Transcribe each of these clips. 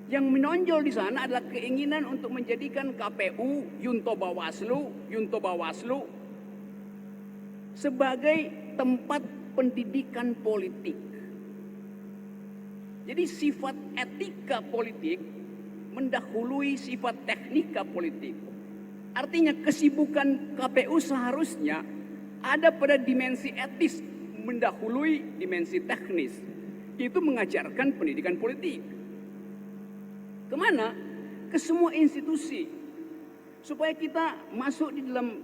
Yang menonjol di sana adalah keinginan untuk menjadikan KPU, Yunto Bawaslu sebagai tempat pendidikan politik. Jadi sifat etika politik mendahului sifat teknika politik. Artinya kesibukan KPU seharusnya ada pada dimensi etis mendahului dimensi teknis. Itu mengajarkan pendidikan politik. Kemana? Ke semua institusi. Supaya kita masuk di dalam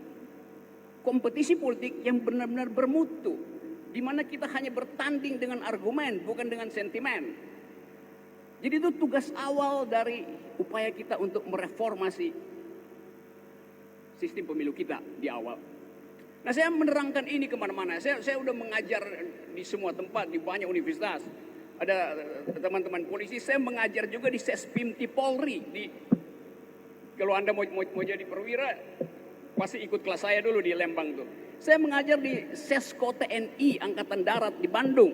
kompetisi politik yang benar-benar bermutu. Di mana kita hanya bertanding dengan argumen, bukan dengan sentimen. Jadi itu tugas awal dari upaya kita untuk mereformasi sistem pemilu kita di awal. Nah, saya menerangkan ini kemana-mana. Saya udah mengajar di semua tempat, di banyak universitas. Ada teman-teman polisi, saya mengajar juga di Sespimti Polri. Kalau Anda mau jadi perwira, pasti ikut kelas saya dulu di Lembang tuh. Saya mengajar di Sesko TNI Angkatan Darat di Bandung.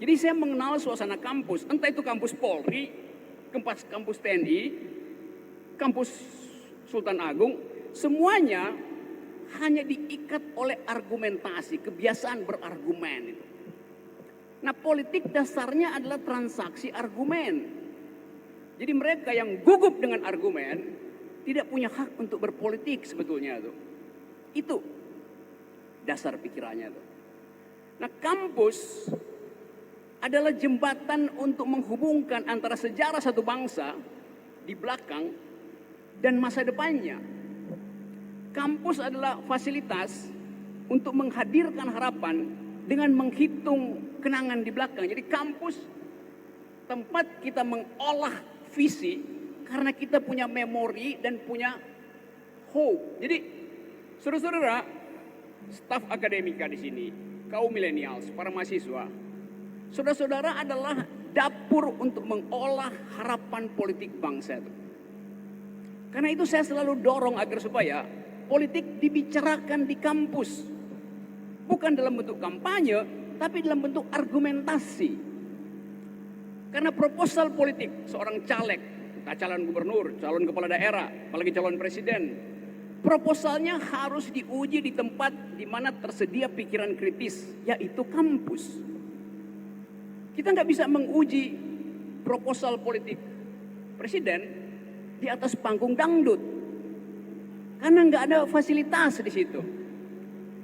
Jadi saya mengenal suasana kampus, entah itu kampus Polri, kampus TNI, kampus Sultan Agung, semuanya hanya diikat oleh argumentasi, kebiasaan berargumen itu. Nah, politik dasarnya adalah transaksi argumen. Jadi mereka yang gugup dengan argumen tidak punya hak untuk berpolitik sebetulnya tuh. Itu dasar pikirannya tuh. Nah, kampus adalah jembatan untuk menghubungkan antara sejarah satu bangsa di belakang dan masa depannya. Kampus adalah fasilitas untuk menghadirkan harapan dengan menghitung kenangan di belakang. Jadi kampus tempat kita mengolah visi karena kita punya memori dan punya hope. Jadi saudara-saudara, staf akademika di sini, kaum milenials, para mahasiswa, saudara-saudara adalah dapur untuk mengolah harapan politik bangsa itu. Karena itu saya selalu dorong agar supaya politik dibicarakan di kampus. Bukan dalam bentuk kampanye, tapi dalam bentuk argumentasi. Karena proposal politik seorang caleg, calon gubernur, calon kepala daerah, apalagi calon presiden, proposalnya harus diuji di tempat di mana tersedia pikiran kritis, yaitu kampus. Kita nggak bisa menguji proposal politik presiden di atas panggung dangdut, karena nggak ada fasilitas di situ.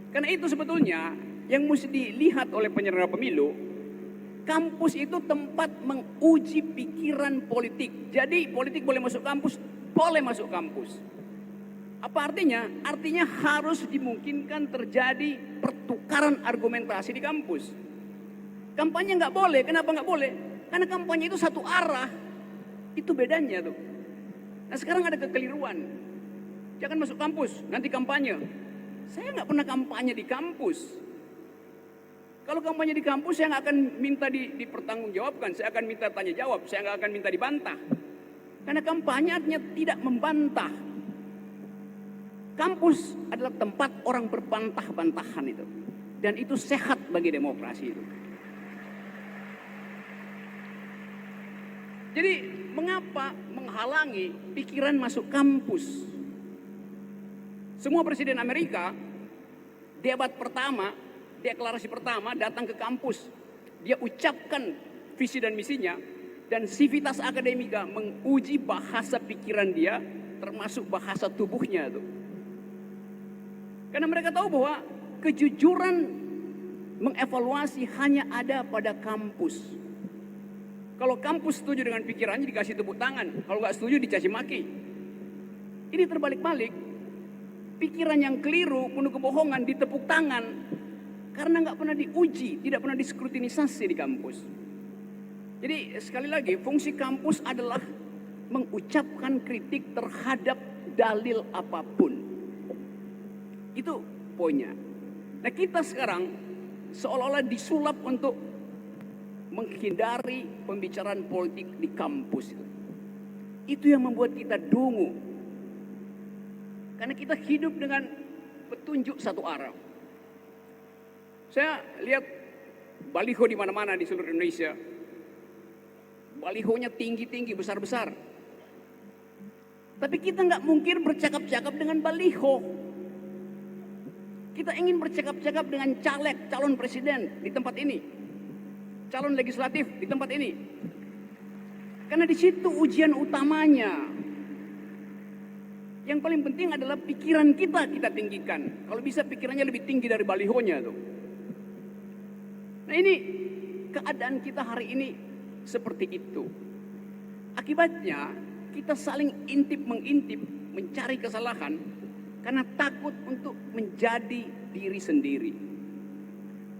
Karena itu sebetulnya yang mesti dilihat oleh penyelenggara pemilu, kampus itu tempat menguji pikiran politik. Jadi politik boleh masuk kampus, boleh masuk kampus. Apa artinya? Artinya harus dimungkinkan terjadi pertukaran argumentasi di kampus. Kampanye nggak boleh. Kenapa nggak boleh? Karena kampanye itu satu arah. Itu bedanya tuh. Nah, sekarang ada kekeliruan. Jangan masuk kampus, nanti kampanye. Saya nggak pernah kampanye di kampus. Kalau kampanye di kampus, saya nggak akan minta dipertanggungjawabkan. Saya akan minta tanya jawab. Saya nggak akan minta dibantah. Karena kampanye artinya tidak membantah. Kampus adalah tempat orang berbantah-bantahan itu. Dan itu sehat bagi demokrasi itu. Jadi mengapa menghalangi pikiran masuk kampus? Semua presiden Amerika, debat pertama, deklarasi pertama datang ke kampus. Dia ucapkan visi dan misinya, dan Civitas Academica menguji bahasa pikiran dia, termasuk bahasa tubuhnya itu. Karena mereka tahu bahwa kejujuran mengevaluasi hanya ada pada kampus. Kalau kampus setuju dengan pikirannya dikasih tepuk tangan, kalau nggak setuju dicaci maki. Ini terbalik-balik. Pikiran yang keliru, penuh kebohongan, ditepuk tangan. Karena nggak pernah diuji, tidak pernah diskrutinisasi di kampus. Jadi sekali lagi, fungsi kampus adalah mengucapkan kritik terhadap dalil apapun. Itu poinnya. Nah, kita sekarang seolah-olah disulap untuk menghindari pembicaraan politik di kampus. Itu yang membuat kita dungu. Karena kita hidup dengan petunjuk satu arah. Saya lihat baliho di mana-mana di seluruh Indonesia. balihonya tinggi-tinggi, besar-besar. Tapi kita nggak mungkin bercakap-cakap dengan baliho. Kita ingin bercakap-cakap dengan caleg, calon presiden di tempat ini, calon legislatif di tempat ini. Karena di situ ujian utamanya. Yang paling penting adalah pikiran kita tinggikan. Kalau bisa pikirannya lebih tinggi dari balihonya tuh. Nah ini keadaan kita hari ini seperti itu. Akibatnya kita saling mengintip, mencari kesalahan karena takut untuk menjadi diri sendiri.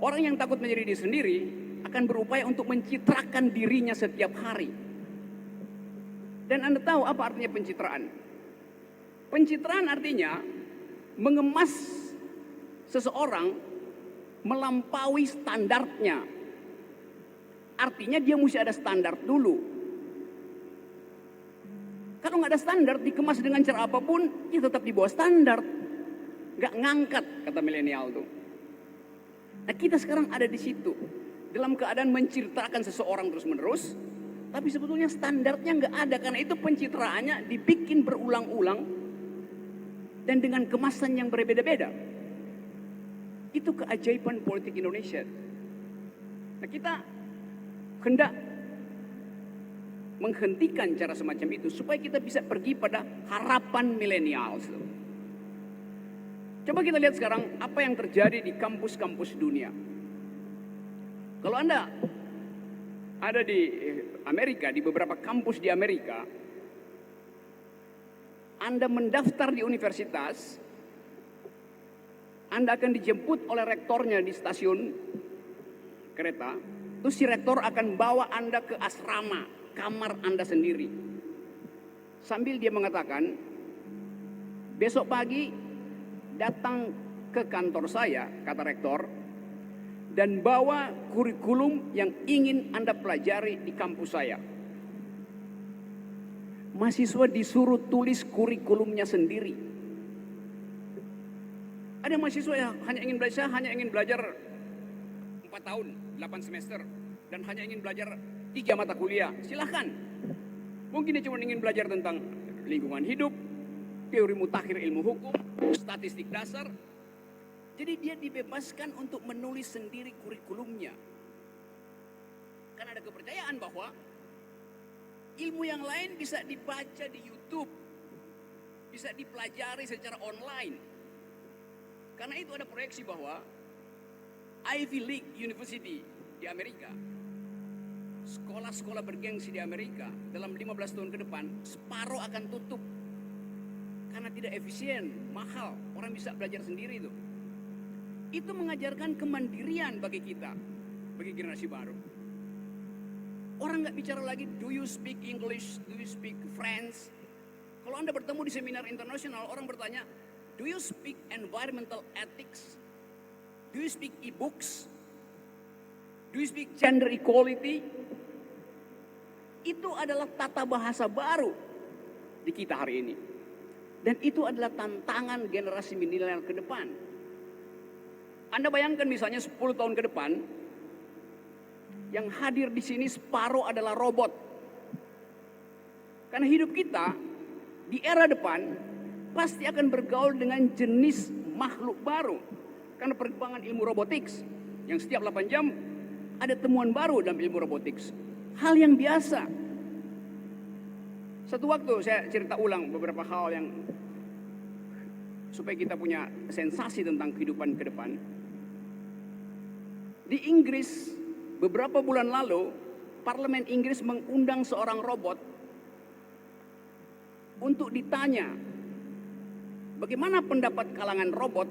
Orang yang takut menjadi diri sendiri akan berupaya untuk mencitrakan dirinya setiap hari. Dan Anda tahu apa artinya pencitraan? Pencitraan artinya mengemas seseorang melampaui standarnya. Artinya dia mesti ada standar dulu. Kalau nggak ada standar, dikemas dengan cara apapun, dia tetap di bawah standar. Nggak ngangkat, kata milenial tuh. Nah kita sekarang ada di situ. Dalam keadaan menceritakan seseorang terus-menerus, tapi sebetulnya standarnya nggak ada. Karena itu pencitraannya dibikin berulang-ulang dan dengan kemasan yang berbeda-beda. Itu keajaiban politik Indonesia. Nah kita hendak menghentikan cara semacam itu supaya kita bisa pergi pada harapan milenial. Coba kita lihat sekarang apa yang terjadi di kampus-kampus dunia. Kalau Anda ada di Amerika, di beberapa kampus di Amerika, Anda mendaftar di universitas, Anda akan dijemput oleh rektornya di stasiun kereta, terus si rektor akan bawa Anda ke asrama, kamar Anda sendiri. Sambil dia mengatakan, besok pagi datang ke kantor saya, kata rektor, dan bawa kurikulum yang ingin Anda pelajari di kampus saya. Mahasiswa disuruh tulis kurikulumnya sendiri. Ada mahasiswa yang hanya ingin belajar 4 tahun, 8 semester, dan hanya ingin belajar 3 mata kuliah. Silahkan. Mungkin dia cuma ingin belajar tentang lingkungan hidup, teori mutakhir ilmu hukum, statistik dasar. Jadi dia dibebaskan untuk menulis sendiri kurikulumnya. Karena ada kepercayaan bahwa ilmu yang lain bisa dibaca di YouTube, bisa dipelajari secara online. Karena itu ada proyeksi bahwa Ivy League University di Amerika, sekolah-sekolah bergengsi di Amerika dalam 15 tahun ke depan, separuh akan tutup. Karena tidak efisien, mahal, orang bisa belajar sendiri itu. Itu mengajarkan kemandirian bagi kita, bagi generasi baru. Orang nggak bicara lagi, do you speak English, do you speak French? Kalau Anda bertemu di seminar internasional, orang bertanya, do you speak environmental ethics? Do you speak e-books? Do you speak gender equality? Itu adalah tata bahasa baru di kita hari ini. Dan itu adalah tantangan generasi milenial ke depan. Anda bayangkan misalnya 10 tahun ke depan, yang hadir di sini separuh adalah robot. Karena hidup kita di era depan pasti akan bergaul dengan jenis makhluk baru. Karena perkembangan ilmu robotics yang setiap 8 jam ada temuan baru dalam ilmu robotics. Hal yang biasa. Satu waktu saya cerita ulang beberapa hal yang supaya kita punya sensasi tentang kehidupan ke depan. Di Inggris beberapa bulan lalu, Parlemen Inggris mengundang seorang robot untuk ditanya bagaimana pendapat kalangan robot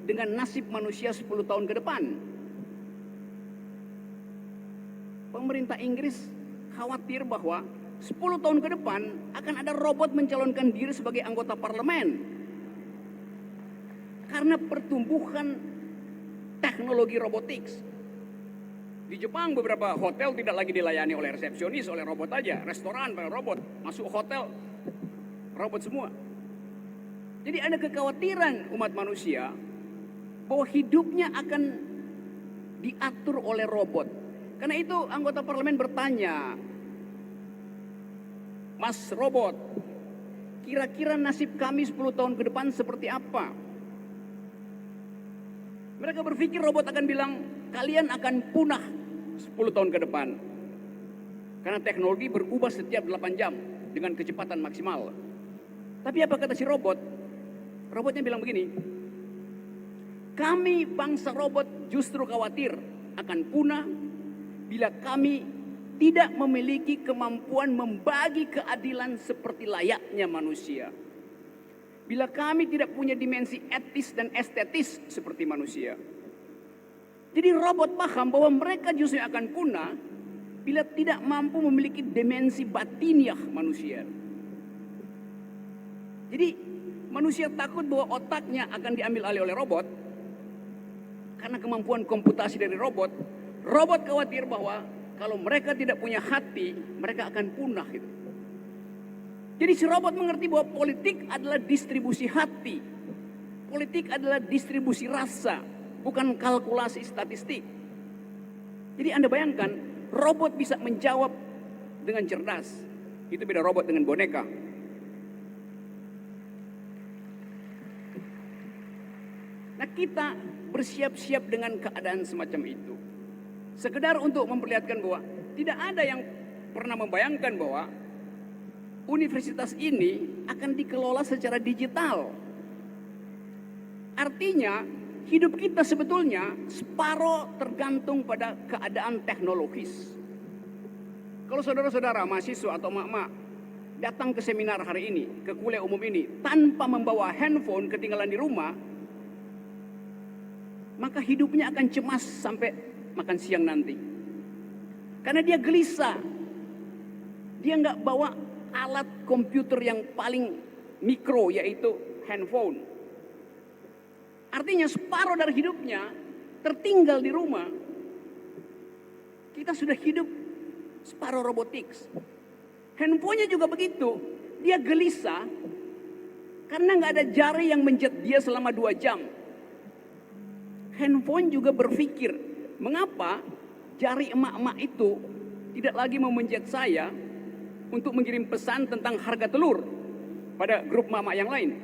dengan nasib manusia 10 tahun ke depan. Pemerintah Inggris khawatir bahwa 10 tahun ke depan akan ada robot mencalonkan diri sebagai anggota parlemen. Karena pertumbuhan teknologi robotics. Di Jepang beberapa hotel tidak lagi dilayani oleh resepsionis, oleh robot aja. Restoran oleh robot, masuk hotel robot semua. Jadi ada kekhawatiran umat manusia bahwa hidupnya akan diatur oleh robot. Karena itu anggota parlemen bertanya, Mas robot, kira-kira nasib kami 10 tahun ke depan seperti apa? Mereka berpikir robot akan bilang, kalian akan punah 10 tahun ke depan. Karena teknologi berubah setiap 8 jam dengan kecepatan maksimal. Tapi apa kata si robot? Robotnya bilang begini, kami bangsa robot justru khawatir akan punah bila kami tidak memiliki kemampuan membagi keadilan seperti layaknya manusia. Bila kami tidak punya dimensi etis dan estetis seperti manusia. Jadi robot paham bahwa mereka justru akan punah bila tidak mampu memiliki dimensi batiniah manusia. Jadi manusia takut bahwa otaknya akan diambil alih oleh robot karena kemampuan komputasi dari robot. Robot khawatir bahwa kalau mereka tidak punya hati, mereka akan punah gitu. Jadi si robot mengerti bahwa politik adalah distribusi hati. Politik adalah distribusi rasa, bukan kalkulasi statistik. Jadi Anda bayangkan, robot bisa menjawab dengan cerdas. Itu beda robot dengan boneka. Nah, kita bersiap-siap dengan keadaan semacam itu. Sekedar untuk memperlihatkan bahwa tidak ada yang pernah membayangkan bahwa universitas ini akan dikelola secara digital. Artinya, hidup kita sebetulnya separuh tergantung pada keadaan teknologis. Kalau saudara-saudara mahasiswa atau emak-emak datang ke seminar hari ini, ke kuliah umum ini, tanpa membawa handphone ketinggalan di rumah, maka hidupnya akan cemas sampai makan siang nanti. Karena dia gelisah. Dia nggak bawa alat komputer yang paling mikro, yaitu handphone. Artinya separuh dari hidupnya tertinggal di rumah. Kita sudah hidup separuh robotics. Handphonenya juga begitu. Dia gelisah karena nggak ada jari yang menjet dia selama 2 jam. Handphone juga berpikir, mengapa jari emak-emak itu tidak lagi memenjat saya untuk mengirim pesan tentang harga telur pada grup mama yang lain.